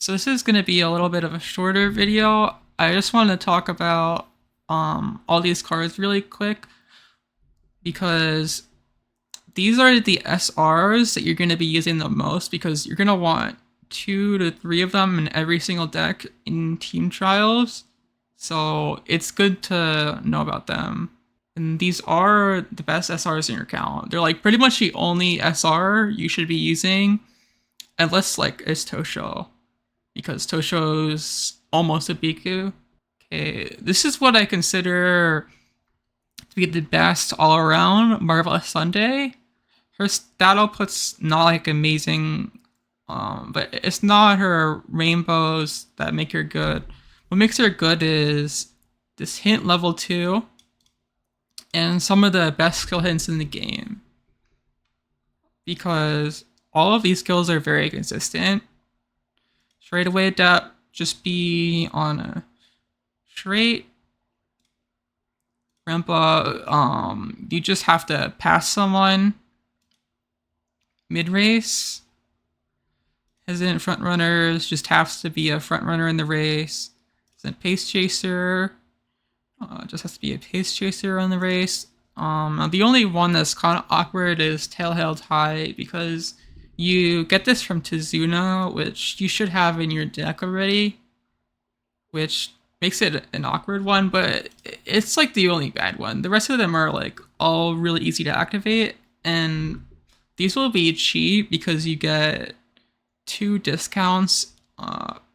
So this is going to be a little bit of a shorter video. I just want to talk about all these cards really quick because these are the SRs that you're going to be using the most because you're going to want 2 to 3 of them in every single deck in team trials. So it's good to know about them. And these are the best SRs in your account. They're like pretty much the only SR you should be using, unless like it's Tosho, because Tosho's almost a Biku. Okay, this is what I consider to be the best all around Marvelous Sunday. Her stat output's not like amazing, but it's not her rainbows that make her good. What makes her good is this hint level 2 and some of the best skill hints in the game. Because all of these skills are very consistent. Straight away adapt, just be on a straight. Rampa, you just have to pass someone mid-race. Hesitant front runners just has to be a front runner in the race. Hesitant pace chaser, just has to be a pace chaser on the race. The only one that's kind of awkward is tail-held high because you get this from Tizuna, which you should have in your deck already, which makes it an awkward one, but it's like the only bad one. The rest of them are like all really easy to activate, and these will be cheap because you get 2 discounts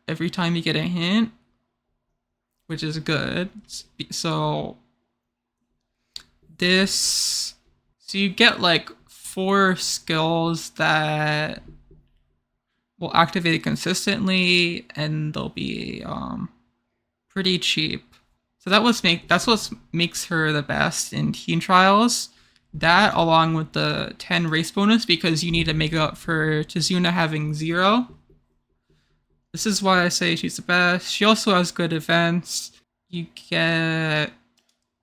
every time you get a hint, which is good. So you get like 4 skills that will activate consistently, and they'll be pretty cheap. So that's what makes her the best in team trials. That along with the 10 race bonus, because you need to make up for Tizuna having 0. This is why I say she's the best. She also has good events. You get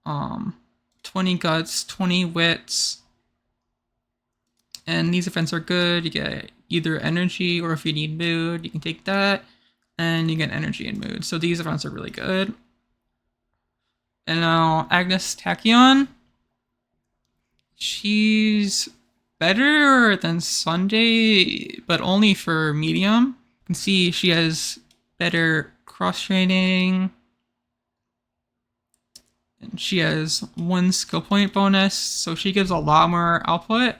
20 guts, 20 wits, and these events are good. You get either energy, or if you need mood, you can take that, and you get energy and mood. So these events are really good. And now Agnes Tachyon, she's better than Sunday, but only for medium. You can see she has better cross training, and she has 1 skill point bonus, so she gives a lot more output.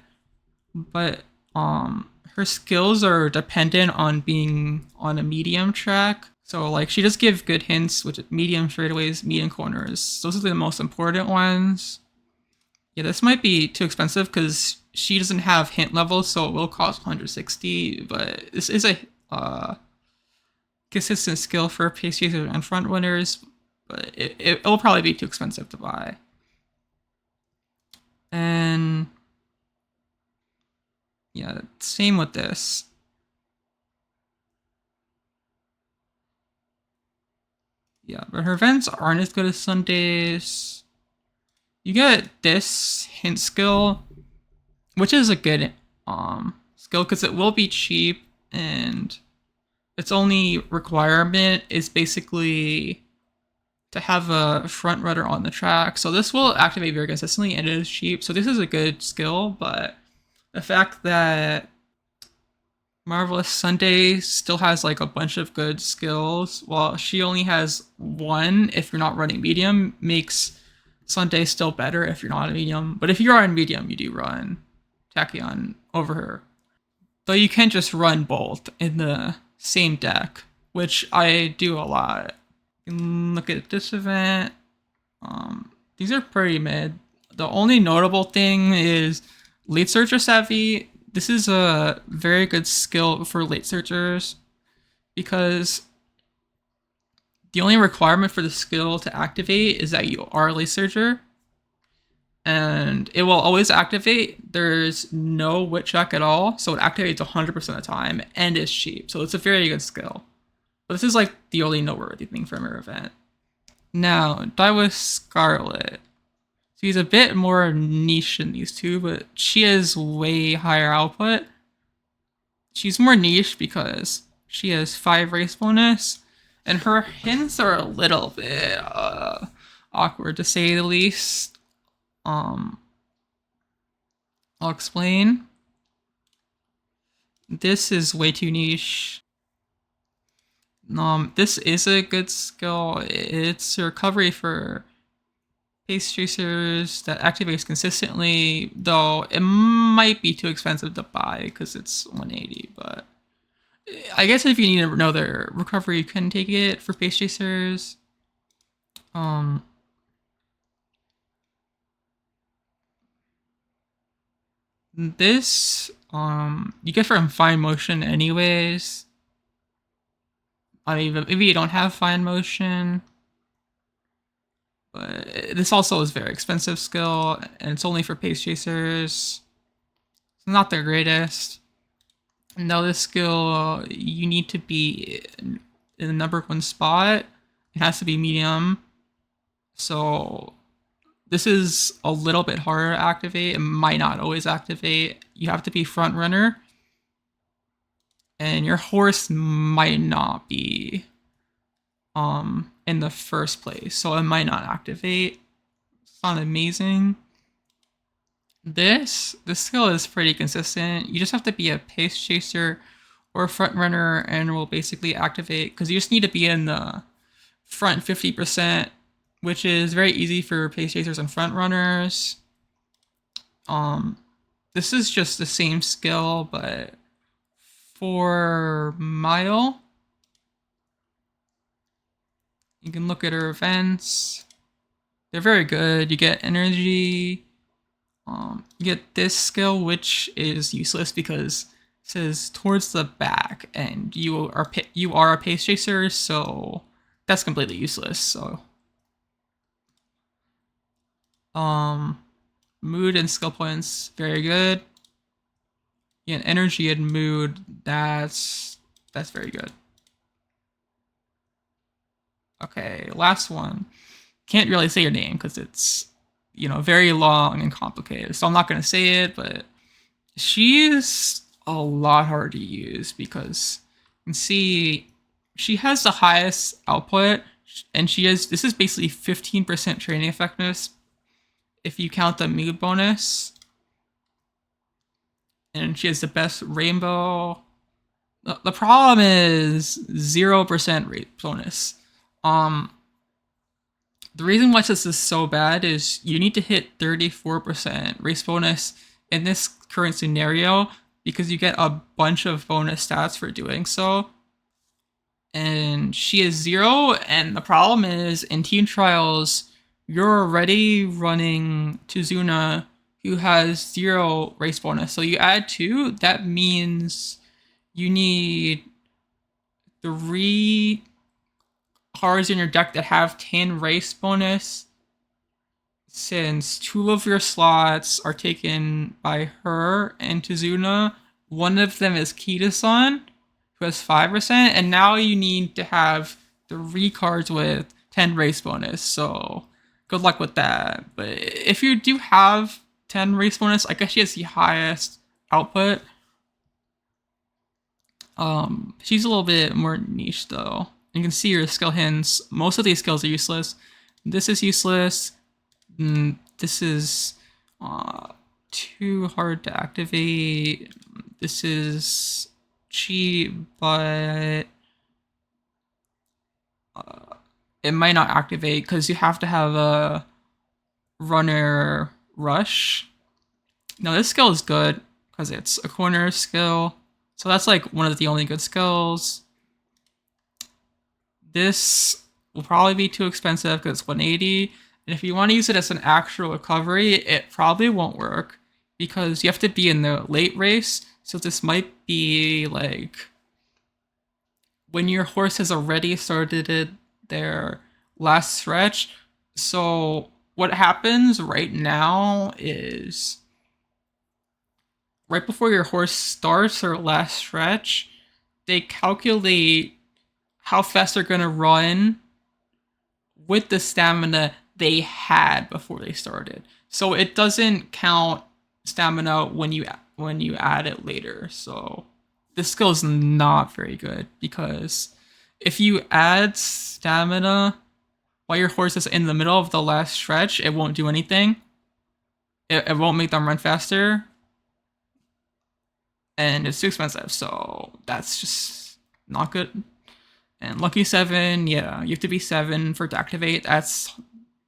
But her skills are dependent on being on a medium track. So like she does give good hints, which medium straightaways, medium corners. Those are the most important ones. Yeah, this might be too expensive because she doesn't have hint levels, so it will cost 160. But this is a consistent skill for pace chasers and front runners, but it'll probably be too expensive to buy. And yeah, same with this. Yeah, but her events aren't as good as Sundays. You get this hint skill, which is a good skill because it will be cheap, and its only requirement is basically to have a front runner on the track. So this will activate very consistently, and it is cheap. So this is a good skill, but the fact that Marvelous Sunday still has like a bunch of good skills, while she only has 1 if you're not running medium, makes Sunday still better if you're not a medium. But if you are on medium, you do run Tachyon over her. Though you can't just run both in the same deck, which I do a lot. You can look at this event. These are pretty mid. The only notable thing is late searcher savvy. This is a very good skill for late searchers because the only requirement for the skill to activate is that you are a late searcher, and it will always activate. There's no wit check at all, so it activates 100% of the time, and it's cheap, so it's a very good skill. But this is like the only noteworthy thing from her event. Now, Daiwa Scarlet. She's a bit more niche than these two, but she has way higher output. She's more niche because She has 5 race bonus, and her hints are a little bit awkward to say the least. I'll explain. This is way too niche. This is a good skill. It's a recovery for pace chasers that activates consistently, though it might be too expensive to buy because it's 180, but I guess if you need another recovery, you can take it for pace chasers. This you get from fine motion anyways. I mean, maybe you don't have fine motion, but this also is very expensive skill, and it's only for pace chasers. It's not the greatest. Now this skill, you need to be in the number 1 spot. It has to be medium. So this is a little bit harder to activate. It might not always activate. You have to be front runner. And your horse might not be in the first place. So it might not activate. It's not amazing. This skill is pretty consistent. You just have to be a pace chaser or a front runner and it will basically activate because you just need to be in the front 50%, which is very easy for pace chasers and front runners. This is just the same skill, but for Mile, you can look at her events. They're very good. You get energy. You get this skill, which is useless because it says towards the back, and you are a pace chaser, so that's completely useless. So, mood and skill points, very good. Yeah, energy and mood, that's very good. Okay, last one. Can't really say your name because it's very long and complicated. So I'm not gonna say it, but she's a lot harder to use because you can see she has the highest output, and this is basically 15% training effectiveness if you count the mood bonus. And she has the best rainbow. The problem is 0% rate bonus. The reason why this is so bad is you need to hit 34% race bonus in this current scenario because you get a bunch of bonus stats for doing so. And she is 0, and the problem is in team trials, you're already running Tuzuna, who has 0 race bonus. So you add 2, that means you need 3 cards in your deck that have 10 race bonus, since 2 of your slots are taken by her and Tuzuna. One of them is Kita-san, who has 5%, and now you need to have 3 cards with 10 race bonus, so good luck with that. But if you do have 10 race bonus, I guess she has the highest output. She's a little bit more niche though. You can see her skill hints. Most of these skills are useless. This is useless. This is too hard to activate. This is cheap, but it might not activate because you have to have a runner rush. Now this skill is good because it's a corner skill. So that's like one of the only good skills. This will probably be too expensive because it's 180. And if you want to use it as an actual recovery, it probably won't work because you have to be in the late race. So this might be like when your horse has already started their last stretch. So what happens right now is right before your horse starts their last stretch, they calculate how fast they're going to run with the stamina they had before they started. So it doesn't count stamina when you add it later. So this skill is not very good because if you add stamina while your horse is in the middle of the last stretch, it won't do anything. It won't make them run faster, and it's too expensive, so that's just not good. And Lucky 7, yeah, you have to be 7 for it to activate. That's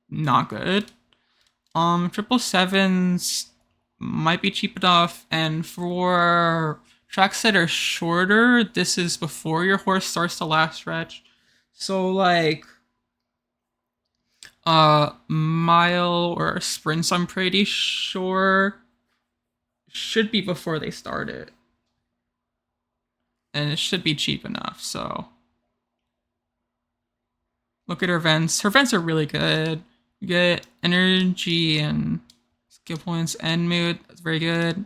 not good. Triple sevens might be cheap enough, and for tracks that are shorter, this is before your horse starts the last stretch. So like mile or sprints, I'm pretty sure should be before they start it. And it should be cheap enough, so look at her vents. Her vents are really good. You get energy and skill points and mood. That's very good.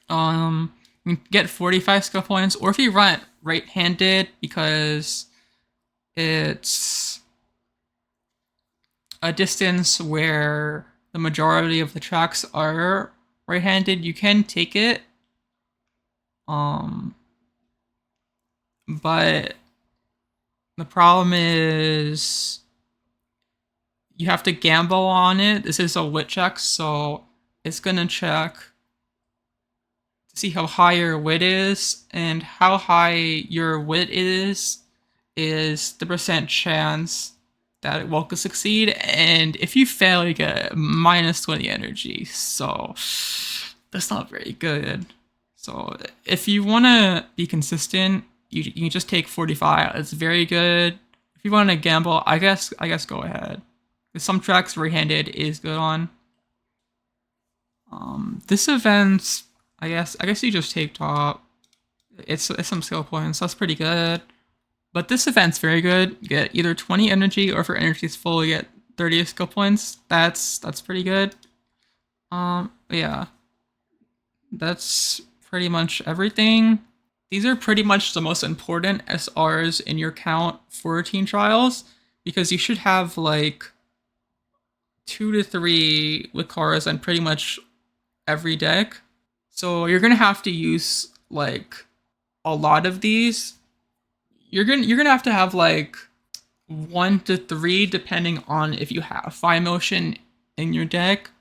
You can get 45 skill points, or if you run it right-handed, because it's a distance where the majority of the tracks are right-handed, you can take it. But the problem is you have to gamble on it. This is a wit check, so it's gonna check to see how high your wit is, and how high your wit is the percent chance that it will succeed. And if you fail, you get minus 20 energy. So that's not very good. So if you want to be consistent, you can just take 45. It's very good. If you want to gamble, I guess go ahead. Because some tracks right-handed is good on. This event, I guess you just take top. It's some skill points. That's pretty good. But this event's very good. You get either 20 energy, or if your energy is full, you get 30 skill points. That's pretty good. Yeah. That's pretty much everything. These are pretty much the most important SRs in your count for Teen Trials, because you should have like 2 to 3 Lucaras on pretty much every deck. So you're gonna have to use like a lot of these. You're gonna have to have like 1 to 3 depending on if you have Fire Motion in your deck.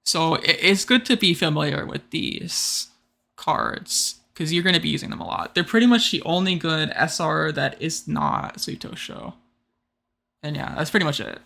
So it's good to be familiar with these cards, because you're going to be using them a lot. They're pretty much the only good SR that is not Sweep Tosho. And yeah, that's pretty much it.